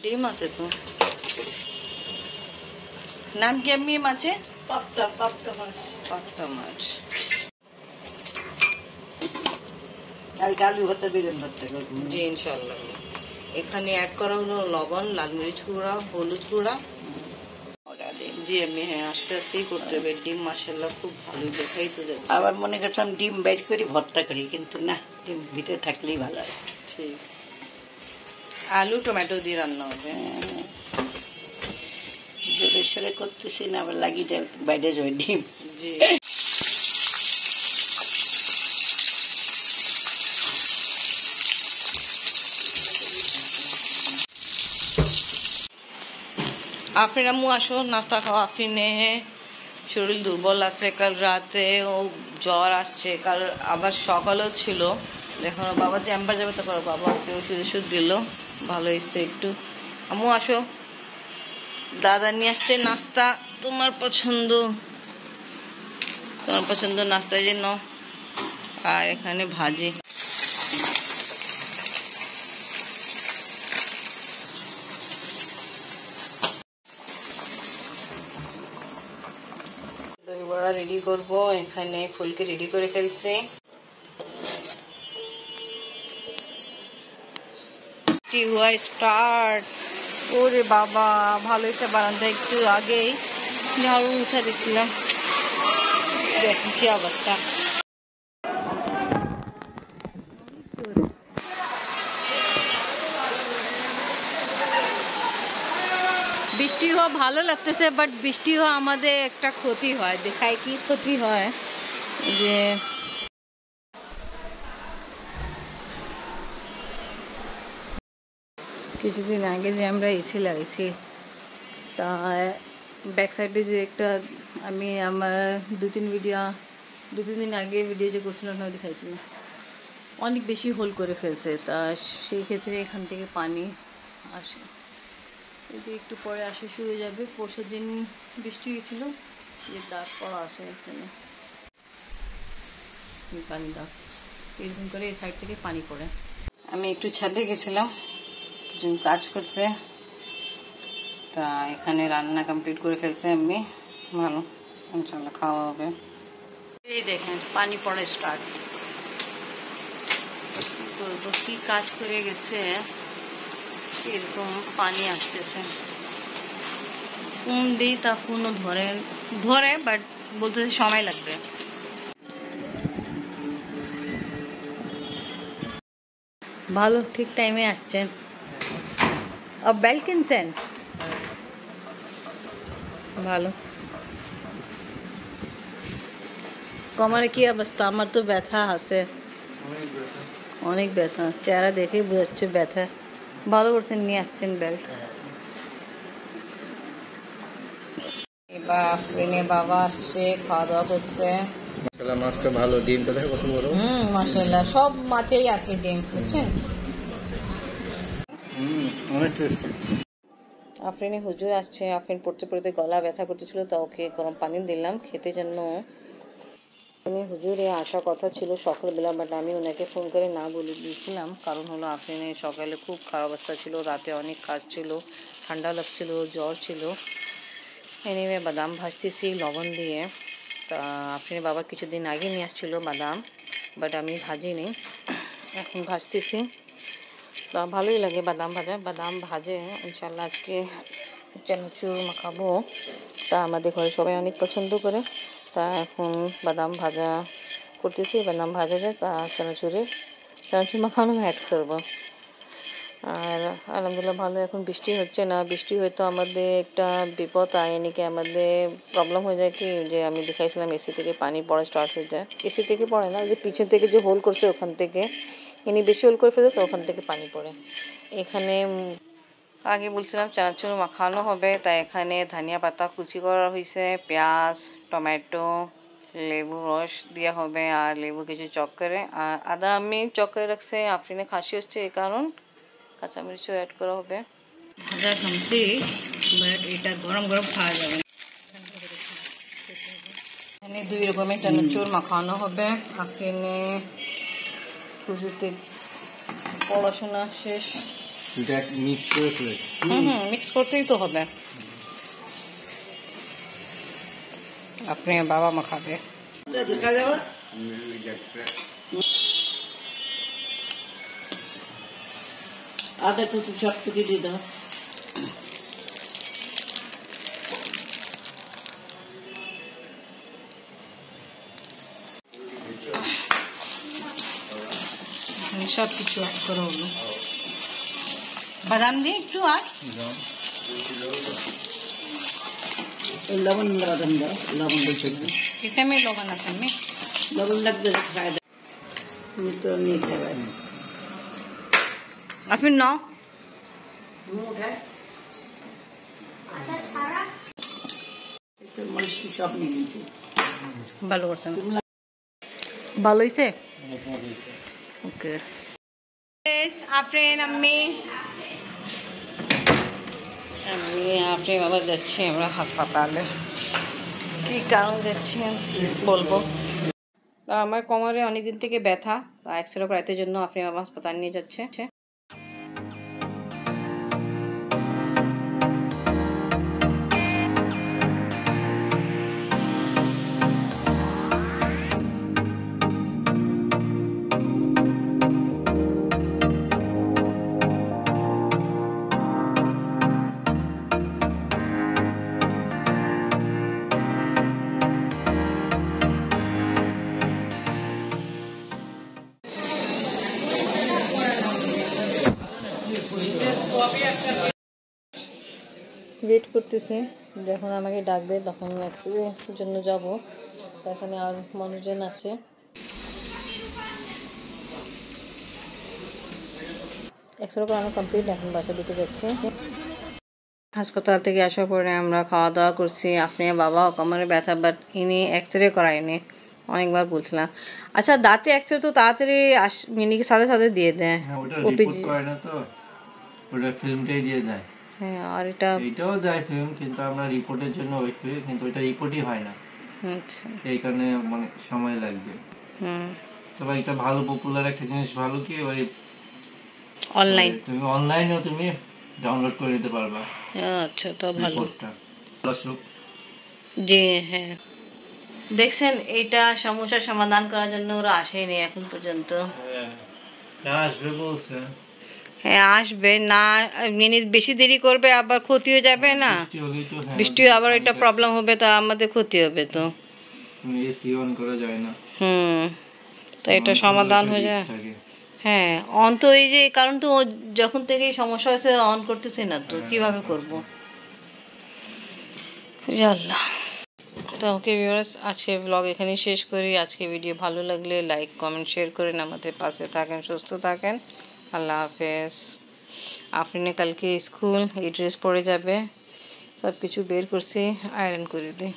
ডিম আছে তো। নাম কি আমি মাছে? পাপ্তা মাছ। পাপ্তা মাছ। কালকে আলু ভর্তা বেগুন ভর্তা করবো। জি ইনশাল্লাহ। এখানে অ্যাড করা হলো লবণ, লাল মরিচ গুঁড়া, হলুদ গুঁড়া। জি আমি হ্যাঁ আস্তে আস্তেই করতে হবে। ডিম মাশাআল্লাহ খুব ভালো দেখাই তো যাচ্ছে। আবার মনে করছিলাম ডিম বের করি ভর্তা করি, কিন্তু না, ডিম ভিতরে থাকলেই ভালো হয়। ঠিক। আলু টমেটো দিয়ে রান্না হবে। জোরে সোরে করতেছি না, আবার লাগিয়ে যায় বাইরে যাবে ডিম। জি। আফরিন আম্মু আসো নাস্তা খাওয়া। আফরিনে শরীর দুর্বল আছে, কাল রাতে ও জ্বর আসছে, কাল আবার সকালেও ছিল। দেখো বাবা চেম্বার যাবে, তো করো বাবা ওষুধ ওষুধ দিল, ভালো হয়েছে একটু। আম্মু আসো, দাদা নিয়ে আসছে নাস্তা, তোমার পছন্দ নাস্তার জন্য। আর এখানে ভাজি। দই বড়া রেডি করব। এখানে ফুলকে রেডি করে ফেলছে। স্টার্ট। ওরে বাবা ভালো হয়েছে, বারান্দা একটু আগেই ঝাড়ু মুছা দিচ্ছিলাম, দেখুন কি অবস্থা। বৃষ্টি হওয়া ভালো লাগতেছে, বাট বৃষ্টি হওয়া আমাদের একটা ক্ষতি হয়। দেখায় কি ক্ষতি হয়, যে কিছুদিন আগে যে আমরা এসি লাগাইছি, তা ব্যাক সাইডে যে একটা আমি আমার দু তিন দিন আগে ভিডিও যে করছিলাম না, দেখাইছিলাম অনেক বেশি হোল করে ফেলছে। তা সেই ক্ষেত্রে এখান থেকে পানি আসে, এটি একটু পরে আসা শুরু হয়ে যাবে। পরশু দিন বৃষ্টি হয়েছিল, যে দাগ পড়া আসে এখানে, পানি দাগ এরকম করে এই সাইড থেকে পানি পড়ে। আমি একটু ছাদে গেছিলাম কিছু কাজ করতে, তা এখানে রান্না কমপ্লিট করে ফেলছে আমি। ভালো ইনশাল্লাহ খাওয়া হবে। এই দেখেন পানি পড়া স্টার্ট। বলবো কি কাজ করে গেছে, এরকম পানি আসতেছে। ফোন দিই তা ফোনও ধরে বাট বলতেছে সময় লাগবে। ভালো ঠিক টাইমে আসছেন। বেল্ট কিনছেন? ভালো। কমারে কি অবস্থা? আমার তো ব্যথা আছে, অনেক ব্যথা, চেহারা দেখেই বোঝাচ্ছে ব্যথা। ভালো করছেন নিয়ে আসছেন বেল্ট। এবার আফরিনে বাবা আসছে, খাওয়া দাওয়া করছে। মাছটা ভালো, ডিমটা দেখো কত বড়। মাশাআল্লাহ, সব মাছেই আছে ডিম, বুঝছেন? অনেক টেস্টি। আফরিনে হুজুর আসছে। আফরিন পড়তে পড়তে গলা ব্যথা করতেছিল, তা ওকে গরম পানি দিলাম খেতে জন্য। হুজুরে আসা কথা ছিল সকালবেলা, বাট আমি ওনাকে ফোন করে না বলে দিয়েছিলাম। কারণ হলো আফরিনের সকালে খুব খারাপ অবস্থা ছিল, রাতে অনেক কাজ ছিল, ঠান্ডা লাগছিল, জ্বর ছিল। এনিওয়ে বাদাম ভাজতেছি লবণ দিয়ে। তা আফরিনের বাবা কিছুদিন আগে নিয়ে আসছিল বাদাম, বাট আমি ভাজিনি, এখন ভাজতেছি। তা ভালোই লাগে বাদাম ভাজে ইনশাল্লাহ। আজকে চানাচুর মাখাবো, তা আমাদের ঘরে সবাই অনেক পছন্দ করে। তা এখন বাদাম ভাজা করতেছি, বাদাম ভাজা যায় তা চানাচুর মাখানো অ্যাড করবো। আর আলহামদুলিল্লাহ ভালো। এখন বৃষ্টি হচ্ছে না, বৃষ্টি হয়তো আমাদের একটা বিপদ আয়নি, কি আমাদের প্রবলেম হয়ে যায় কি, যে আমি দেখাইছিলাম এসি থেকে পানি পড়া স্টার্ট হয়ে যায়। এসি থেকে পড়ে না, যে পিছন থেকে যে হোল করছে ওখান থেকে, ইনি বেশি হোল করে ফেলে তো ওখান থেকে পানি পড়ে। এখানে আগে বলছিলাম চানাচুর মাখানো হবে, তাই এখানে ধনিয়া পাতা কুচি করা হয়েছে, পেঁয়াজ, টমেটো, লেবু রস দেওয়া হবে, আর লেবু কিছু চক করে, আর আদা আমি চক করে রাখছি। আফরিনে খাসি হচ্ছে এই কারণ কাঁচামরিচও অ্যাড করা হবে। ভাজা কমপ্লিট, বাট এটা গরম গরম খাওয়া যাবে না। এখানে 2 রকমের চানাচুর মাখানো হবে। আফরিনে হুজুরতে পড়াশোনা শেষ, দুটা মিক্স করে ফেলে মিক্স করতেই তো হবে। আপনি বাবা মা খাবে। আদা একটু চটপটি দিয়ে দাও। সব কিছু অ্যাড করা হলো। বাদাম দিয়ে একটু আর লবণ বাদাম দাও, লবণ দিচ্ছি না। এটা में लवण আছে में লবণ লাগবে খাই দাও। আমি তো নিয়ে খাই। আপনি নাও। মরিচ সব নিয়ে নিয়েছি। ভালো করছেন, ভালো হয়েছে। ওকে আফরিন আম্মি আপনি বাবা যাচ্ছি আমরা হাসপাতালে। কি কারণ যাচ্ছি বলবো। আমার কোমরে অনেকদিন থেকে ব্যথা, এক্সরে করাতে জন্য আপনি বাবা হাসপাতাল নিয়ে যাচ্ছে। ওয়েট করতেছি যখন আমাকে ডাকবে তখন এক্সরের জন্য যাব। এখানে আর মানুষজন আছে। এক্সরে করানো কমপ্লিট, এখন বাসা দিকে যাচ্ছি। হাসপাতাল থেকে আসার পরে আমরা খাওয়া দাওয়া করছি। আপনি বাবা কোমরে ব্যথা, বাট ইনি এক্সরে করায়নি, অনেকবার বলছিলাম। আচ্ছা দাঁতে এক্সরে তো তাড়াতাড়ি মিনিকে সাথে সাথে দিয়ে দেয়, রিপোর্ট করে না তো, ওটা ফিল্মটাই দিয়ে দেয়। হ্যাঁ আর এটাও দেয় ফিল্ম, কিন্তু আমরা রিপোর্টের জন্য ওয়েট করি, কিন্তু ওইটা রিপোর্টই হয় না। আচ্ছা এই কারণে মানে সময় লাগবে। তবে এটা ভালো পপুলার একটা জিনিস, ভালো কি ওই অনলাইন, তুমি অনলাইনেও তুমি ডাউনলোড করে নিতে পারবা। আচ্ছা তো ভালো। রিপোর্টটা জি হ্যাঁ, দেখছেন এটা সমস্যার সমাধান করার জন্য ওরা আসেনি এখন পর্যন্ত। আসবে বলছে। হ্যাঁ আসবে না, মিনিট বেশি দেরি করবে আবার ক্ষতি হয়ে যাবে না। বৃষ্টি আবার এটা প্রবলেম হবে, তা আমাদের ক্ষতি হবে তো। এসি অন করা যায় না। তো এটা সমাধান হয়ে যায়। হ্যাঁ অন তো এই যে কারণ তো যখন থেকে সমস্যা হয়েছে অন করতেছি না তো কিভাবে করব। আল্লাহ। তো ওকে ভিউয়ার্স, আজকে ব্লগ এখানেই শেষ করি। আজকে ভিডিও ভালো লাগলে লাইক কমেন্ট শেয়ার করেন, আমাদের পাশে থাকেন, সুস্থ থাকেন। আল্লাহ হাফেজ। আফরিনে কালকে স্কুল, এই ড্রেস পরে যাবে, সব কিছু বের করছি, আয়রন করে দিই।